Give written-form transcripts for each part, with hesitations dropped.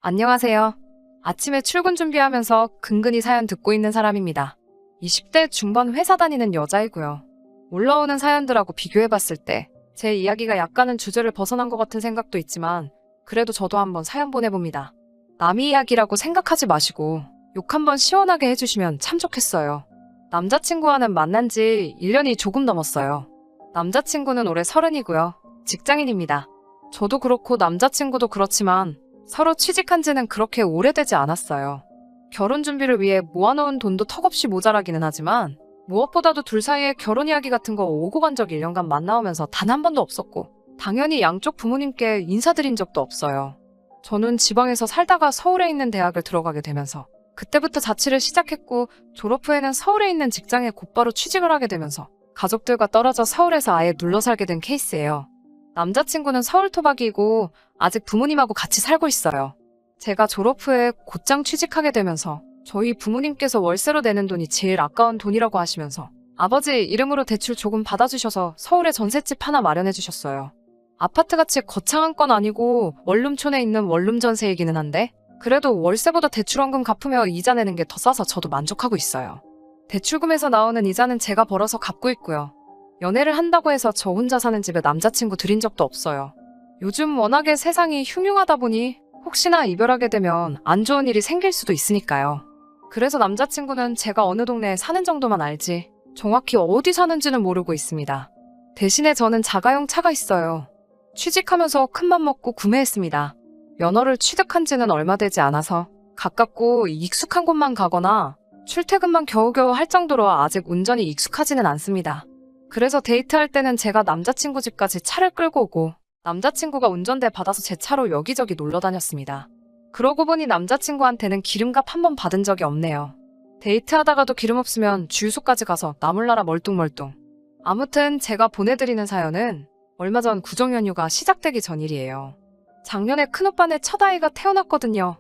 안녕하세요. 아침에 출근 준비하면서 근근히 사연 듣고 있는 사람입니다. 20대 중반 회사 다니는 여자이고요. 올라오는 사연들하고 비교해봤을 때 제 이야기가 약간은 주제를 벗어난 것 같은 생각도 있지만 그래도 저도 한번 사연 보내봅니다. 남의 이야기라고 생각하지 마시고 욕 한번 시원하게 해주시면 참 좋겠어요. 남자친구와는 만난 지 1년이 조금 넘었어요. 남자친구는 올해 30이고요. 직장인입니다. 저도 그렇고 남자친구도 그렇지만 서로 취직한 지는 그렇게 오래되지 않았어요. 결혼 준비를 위해 모아놓은 돈도 턱없이 모자라기는 하지만 무엇보다도 둘 사이에 결혼 이야기 같은 거 오고 간 적 1년간 만나오면서 단 한 번도 없었고 당연히 양쪽 부모님께 인사드린 적도 없어요. 저는 지방에서 살다가 서울에 있는 대학을 들어가게 되면서 그때부터 자취를 시작했고 졸업 후에는 서울에 있는 직장에 곧바로 취직을 하게 되면서 가족들과 떨어져 서울에서 아예 눌러 살게 된 케이스예요. 남자친구는 서울 토박이고 아직 부모님하고 같이 살고 있어요. 제가 졸업 후에 곧장 취직하게 되면서 저희 부모님께서 월세로 내는 돈이 제일 아까운 돈이라고 하시면서 아버지 이름으로 대출 조금 받아주셔서 서울에 전셋집 하나 마련해 주셨어요. 아파트같이 거창한 건 아니고 원룸촌에 있는 원룸 전세이기는 한데 그래도 월세보다 대출원금 갚으며 이자 내는 게 더 싸서 저도 만족하고 있어요. 대출금에서 나오는 이자는 제가 벌어서 갚고 있고요. 연애를 한다고 해서 저 혼자 사는 집에 남자친구 들인 적도 없어요. 요즘 워낙에 세상이 흉흉하다 보니 혹시나 이별하게 되면 안 좋은 일이 생길 수도 있으니까요. 그래서 남자친구는 제가 어느 동네에 사는 정도만 알지 정확히 어디 사는지는 모르고 있습니다. 대신에 저는 자가용 차가 있어요. 취직하면서 큰맘 먹고 구매했습니다. 면허를 취득한 지는 얼마 되지 않아서 가깝고 익숙한 곳만 가거나 출퇴근만 겨우겨우 할 정도로 아직 운전이 익숙하지는 않습니다. 그래서 데이트할 때는 제가 남자친구 집까지 차를 끌고 오고 남자친구가 운전대 받아서 제 차로 여기저기 놀러 다녔습니다. 그러고 보니 남자친구한테는 기름값 한 번 받은 적이 없네요. 데이트하다가도 기름 없으면 주유소까지 가서 나 몰라라 멀뚱멀뚱. 아무튼 제가 보내드리는 사연은 얼마 전 구정연휴가 시작되기 전 일이에요. 작년에 큰오빠네 첫 아이가 태어났거든요.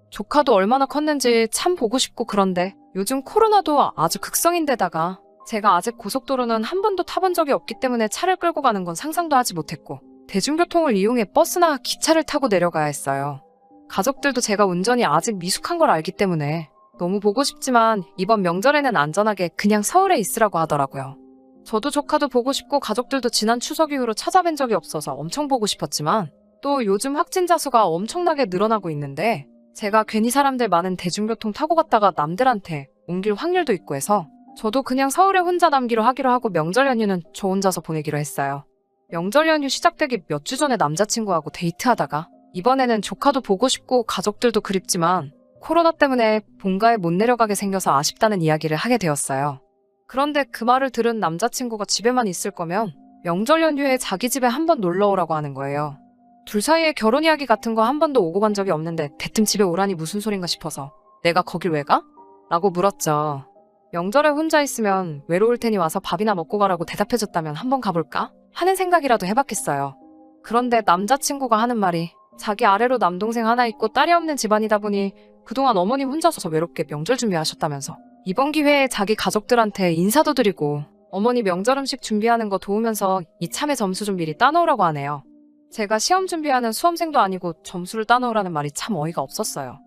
조카도 얼마나 컸는지 참 보고 싶고 그런데 요즘 코로나도 아주 극성인데다가 제가 아직 고속도로는 한 번도 타본 적이 없기 때문에 차를 끌고 가는 건 상상도 하지 못했고 대중교통을 이용해 버스나 기차를 타고 내려가야 했어요. 가족들도 제가 운전이 아직 미숙한 걸 알기 때문에 너무 보고 싶지만 이번 명절에는 안전하게 그냥 서울에 있으라고 하더라고요. 저도 조카도 보고 싶고 가족들도 지난 추석 이후로 찾아뵌 적이 없어서 엄청 보고 싶었지만 또 요즘 확진자 수가 엄청나게 늘어나고 있는데 제가 괜히 사람들 많은 대중교통 타고 갔다가 남들한테 옮길 확률도 있고 해서 저도 그냥 서울에 혼자 남기로 하기로 하고 명절 연휴는 저 혼자서 보내기로 했어요. 명절 연휴 시작되기 몇 주 전에 남자친구하고 데이트하다가 이번에는 조카도 보고 싶고 가족들도 그립지만 코로나 때문에 본가에 못 내려가게 생겨서 아쉽다는 이야기를 하게 되었어요. 그런데 그 말을 들은 남자친구가 집에만 있을 거면 명절 연휴에 자기 집에 한번 놀러 오라고 하는 거예요. 둘 사이에 결혼 이야기 같은 거 한 번도 오고 간 적이 없는데 대뜸 집에 오라니 무슨 소린가 싶어서 내가 거길 왜 가? 라고 물었죠. 명절에 혼자 있으면 외로울 테니 와서 밥이나 먹고 가라고 대답해줬다면 한번 가볼까? 하는 생각이라도 해봤겠어요. 그런데 남자친구가 하는 말이 자기 아래로 남동생 하나 있고 딸이 없는 집안이다 보니 그동안 어머님 혼자서 외롭게 명절 준비하셨다면서 이번 기회에 자기 가족들한테 인사도 드리고 어머니 명절 음식 준비하는 거 도우면서 이참에 점수 좀 미리 따놓으라고 하네요. 제가 시험 준비하는 수험생도 아니고 점수를 따놓으라는 말이 참 어이가 없었어요.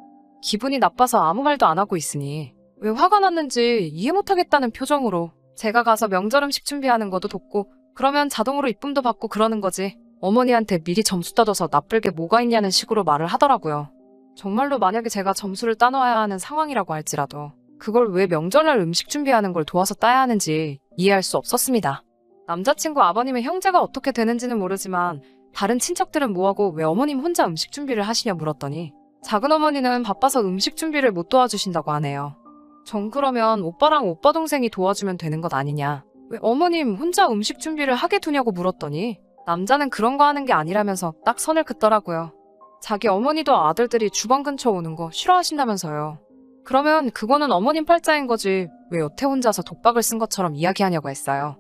기분이 나빠서 아무 말도 안 하고 있으니 왜 화가 났는지 이해 못하겠다는 표정으로 제가 가서 명절 음식 준비하는 것도 돕고 그러면 자동으로 이쁨도 받고 그러는 거지 어머니한테 미리 점수 따둬서 나쁠 게 뭐가 있냐는 식으로 말을 하더라고요. 정말로 만약에 제가 점수를 따놔야 하는 상황이라고 할지라도 그걸 왜 명절날 음식 준비하는 걸 도와서 따야 하는지 이해할 수 없었습니다. 남자친구 아버님의 형제가 어떻게 되는지는 모르지만 다른 친척들은 뭐하고 왜 어머님 혼자 음식 준비를 하시냐 물었더니 작은 어머니는 바빠서 음식 준비를 못 도와주신다고 하네요. 전 그러면 오빠랑 오빠 동생이 도와주면 되는 것 아니냐 왜 어머님 혼자 음식 준비를 하게 두냐고 물었더니 남자는 그런 거 하는 게 아니라면서 딱 선을 긋더라고요. 자기 어머니도 아들들이 주방 근처 오는 거 싫어하신다면서요. 그러면 그거는 어머님 팔자인 거지 왜 여태 혼자서 독박을 쓴 것처럼 이야기하냐고 했어요.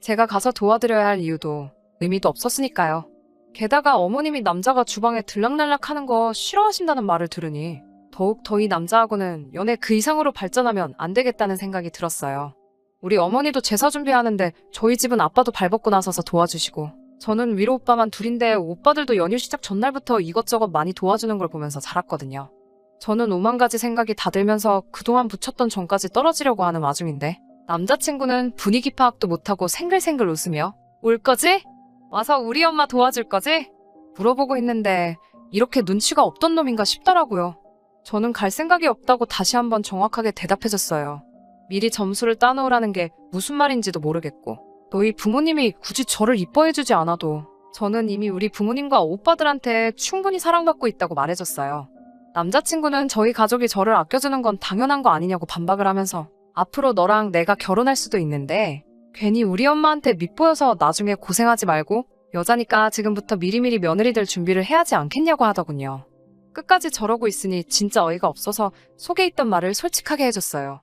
제가 가서 도와드려야 할 이유도 의미도 없었으니까요. 게다가 어머님이 남자가 주방에 들락날락 하는 거 싫어하신다는 말을 들으니 더욱 더 이 남자하고는 연애 그 이상으로 발전하면 안 되겠다는 생각이 들었어요. 우리 어머니도 제사 준비하는데 저희 집은 아빠도 발벗고 나서서 도와주시고 저는 위로 오빠만 둘인데 오빠들도 연휴 시작 전날부터 이것저것 많이 도와주는 걸 보면서 자랐거든요. 저는 오만 가지 생각이 다 들면서 그동안 붙였던 정까지 떨어지려고 하는 와중인데 남자친구는 분위기 파악도 못하고 생글생글 웃으며 올 거지? 와서 우리 엄마 도와줄 거지? 물어보고 있는데 이렇게 눈치가 없던 놈인가 싶더라고요. 저는 갈 생각이 없다고 다시 한번 정확하게 대답해줬어요. 미리 점수를 따놓으라는 게 무슨 말인지도 모르겠고 너희 부모님이 굳이 저를 이뻐해주지 않아도 저는 이미 우리 부모님과 오빠들한테 충분히 사랑받고 있다고 말해줬어요. 남자친구는 저희 가족이 저를 아껴주는 건 당연한 거 아니냐고 반박을 하면서 앞으로 너랑 내가 결혼할 수도 있는데 괜히 우리 엄마한테 밉보여서 나중에 고생하지 말고 여자니까 지금부터 미리미리 며느리 될 준비를 해야지 않겠냐고 하더군요. 끝까지 저러고 있으니 진짜 어이가 없어서 속에 있던 말을 솔직하게 해줬어요.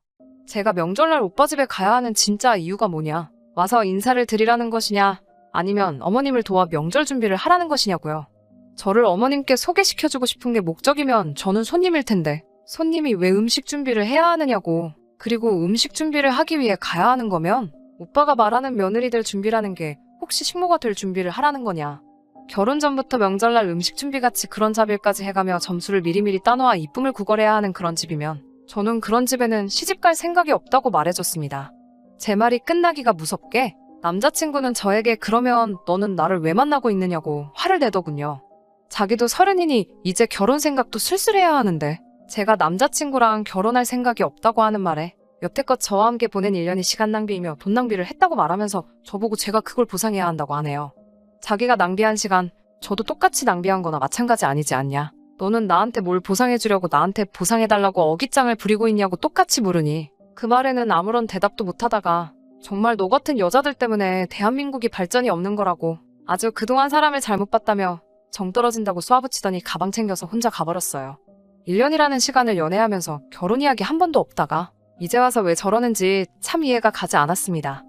제가 명절날 오빠 집에 가야 하는 진짜 이유가 뭐냐? 와서 인사를 드리라는 것이냐? 아니면 어머님을 도와 명절 준비를 하라는 것이냐고요. 저를 어머님께 소개시켜주고 싶은 게 목적이면 저는 손님일 텐데 손님이 왜 음식 준비를 해야 하느냐고. 그리고 음식 준비를 하기 위해 가야 하는 거면 오빠가 말하는 며느리 될 준비라는 게 혹시 식모가 될 준비를 하라는 거냐. 결혼 전부터 명절날 음식 준비같이 그런 자빌까지 해가며 점수를 미리미리 따놓아 이쁨을 구걸해야 하는 그런 집이면 저는 그런 집에는 시집갈 생각이 없다고 말해줬습니다. 제 말이 끝나기가 무섭게 남자친구는 저에게 그러면 너는 나를 왜 만나고 있느냐고 화를 내더군요. 자기도 30이니 이제 결혼 생각도 슬슬해야 하는데 제가 남자친구랑 결혼할 생각이 없다고 하는 말에 여태껏 저와 함께 보낸 1년이 시간 낭비이며 돈 낭비를 했다고 말하면서 저보고 제가 그걸 보상해야 한다고 하네요. 자기가 낭비한 시간 저도 똑같이 낭비한 거나 마찬가지 아니지 않냐. 너는 나한테 뭘 보상해주려고 나한테 보상해달라고 어깃장을 부리고 있냐고 똑같이 물으니 그 말에는 아무런 대답도 못하다가 정말 너 같은 여자들 때문에 대한민국이 발전이 없는 거라고 아주 그동안 사람을 잘못 봤다며 정 떨어진다고 쏘아붙이더니 가방 챙겨서 혼자 가버렸어요. 1년이라는 시간을 연애하면서 결혼 이야기 한 번도 없다가 이제 와서 왜 저러는지 참 이해가 가지 않았습니다.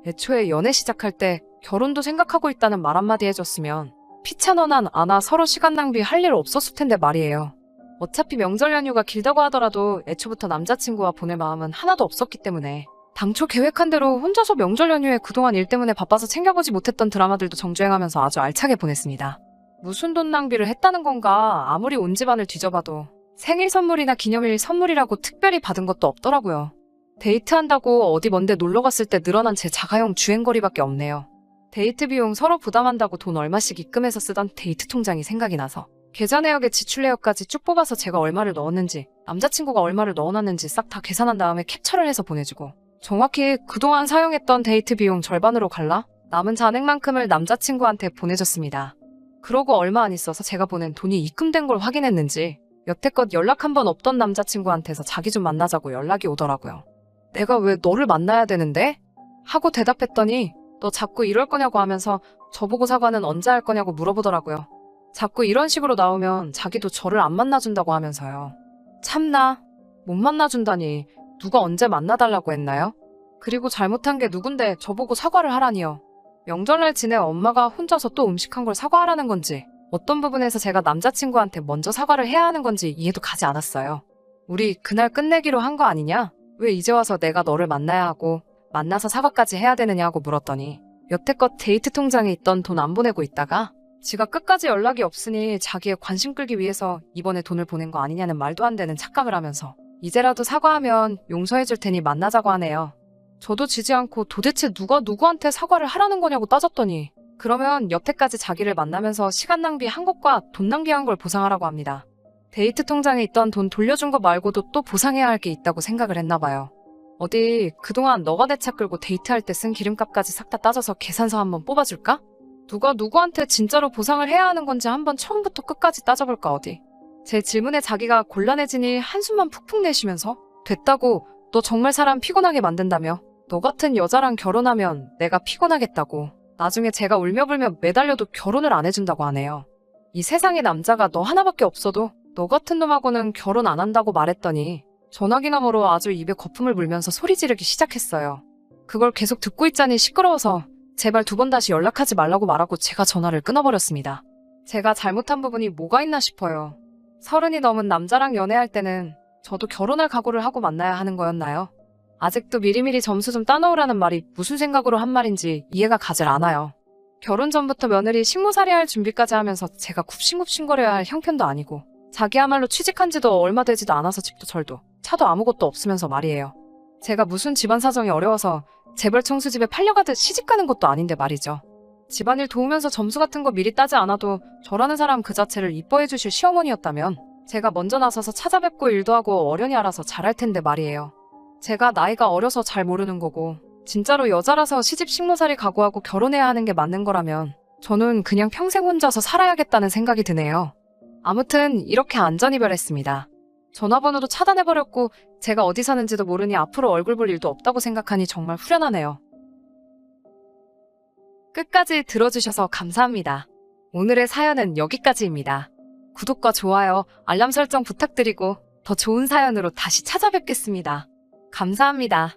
애초에 연애 시작할 때 결혼도 생각하고 있다는 말 한마디 해줬으면 피차너난 아나 서로 시간 낭비 할 일 없었을 텐데 말이에요. 어차피 명절 연휴가 길다고 하더라도 애초부터 남자친구와 보낼 마음은 하나도 없었기 때문에 당초 계획한 대로 혼자서 명절 연휴에 그동안 일 때문에 바빠서 챙겨보지 못했던 드라마들도 정주행하면서 아주 알차게 보냈습니다. 무슨 돈 낭비를 했다는 건가 아무리 온 집안을 뒤져봐도 생일 선물이나 기념일 선물이라고 특별히 받은 것도 없더라고요. 데이트한다고 어디 먼데 놀러 갔을 때 늘어난 제 자가용 주행거리밖에 없네요. 데이트 비용 서로 부담한다고 돈 얼마씩 입금해서 쓰던 데이트 통장이 생각이 나서 계좌 내역에 지출 내역까지 쭉 뽑아서 제가 얼마를 넣었는지 남자친구가 얼마를 넣어놨는지 싹 다 계산한 다음에 캡처를 해서 보내주고 정확히 그동안 사용했던 데이트 비용 절반으로 갈라 남은 잔액만큼을 남자친구한테 보내줬습니다. 그러고 얼마 안 있어서 제가 보낸 돈이 입금된 걸 확인했는지 여태껏 연락 한 번 없던 남자친구한테서 자기 좀 만나자고 연락이 오더라고요. 내가 왜 너를 만나야 되는데? 하고 대답했더니 너 자꾸 이럴 거냐고 하면서 저보고 사과는 언제 할 거냐고 물어보더라고요. 자꾸 이런 식으로 나오면 자기도 저를 안 만나준다고 하면서요. 참나, 못 만나준다니 누가 언제 만나달라고 했나요? 그리고 잘못한 게 누군데 저보고 사과를 하라니요. 명절날 지내 엄마가 혼자서 또 음식한 걸 사과하라는 건지 어떤 부분에서 제가 남자친구한테 먼저 사과를 해야 하는 건지 이해도 가지 않았어요. 우리 그날 끝내기로 한 거 아니냐? 왜 이제 와서 내가 너를 만나야 하고 만나서 사과까지 해야 되느냐고 물었더니 여태껏 데이트 통장에 있던 돈 안 보내고 있다가 지가 끝까지 연락이 없으니 자기의 관심 끌기 위해서 이번에 돈을 보낸 거 아니냐는 말도 안 되는 착각을 하면서 이제라도 사과하면 용서해줄 테니 만나자고 하네요. 저도 지지 않고 도대체 누가 누구한테 사과를 하라는 거냐고 따졌더니 그러면 여태까지 자기를 만나면서 시간 낭비한 것과 돈 낭비한 걸 보상하라고 합니다. 데이트 통장에 있던 돈 돌려준 거 말고도 또 보상해야 할 게 있다고 생각을 했나 봐요. 어디 그동안 너가 내 차 끌고 데이트할 때 쓴 기름값까지 싹 다 따져서 계산서 한번 뽑아줄까? 누가 누구한테 진짜로 보상을 해야 하는 건지 한번 처음부터 끝까지 따져볼까 어디. 제 질문에 자기가 곤란해지니 한숨만 푹푹 내쉬면서 됐다고 너 정말 사람 피곤하게 만든다며 너 같은 여자랑 결혼하면 내가 피곤하겠다고 나중에 제가 울며불며 매달려도 결혼을 안 해준다고 하네요. 이 세상에 남자가 너 하나밖에 없어도 너 같은 놈하고는 결혼 안 한다고 말했더니 전화기 너머로 아주 입에 거품을 물면서 소리 지르기 시작했어요. 그걸 계속 듣고 있자니 시끄러워서 제발 2번 다시 연락하지 말라고 말하고 제가 전화를 끊어버렸습니다. 제가 잘못한 부분이 뭐가 있나 싶어요. 30이 넘은 남자랑 연애할 때는 저도 결혼할 각오를 하고 만나야 하는 거였나요? 아직도 미리미리 점수 좀 따놓으라는 말이 무슨 생각으로 한 말인지 이해가 가질 않아요. 결혼 전부터 며느리 식모살이 할 준비까지 하면서 제가 굽신굽신거려야 할 형편도 아니고 자기야말로 취직한 지도 얼마 되지도 않아서 집도 절도 차도 아무것도 없으면서 말이에요. 제가 무슨 집안 사정이 어려워서 재벌 청수집에 팔려가듯 시집가는 것도 아닌데 말이죠. 집안일 도우면서 점수 같은 거 미리 따지 않아도 저라는 사람 그 자체를 이뻐해 주실 시어머니였다면 제가 먼저 나서서 찾아뵙고 일도 하고 어련히 알아서 잘할 텐데 말이에요. 제가 나이가 어려서 잘 모르는 거고 진짜로 여자라서 시집 식모살이 각오하고 결혼해야 하는 게 맞는 거라면 저는 그냥 평생 혼자서 살아야겠다는 생각이 드네요. 아무튼 이렇게 안전이별했습니다. 전화번호도 차단해버렸고 제가 어디 사는지도 모르니 앞으로 얼굴 볼 일도 없다고 생각하니 정말 후련하네요. 끝까지 들어주셔서 감사합니다. 오늘의 사연은 여기까지입니다. 구독과 좋아요, 알람 설정 부탁드리고 더 좋은 사연으로 다시 찾아뵙겠습니다. 감사합니다.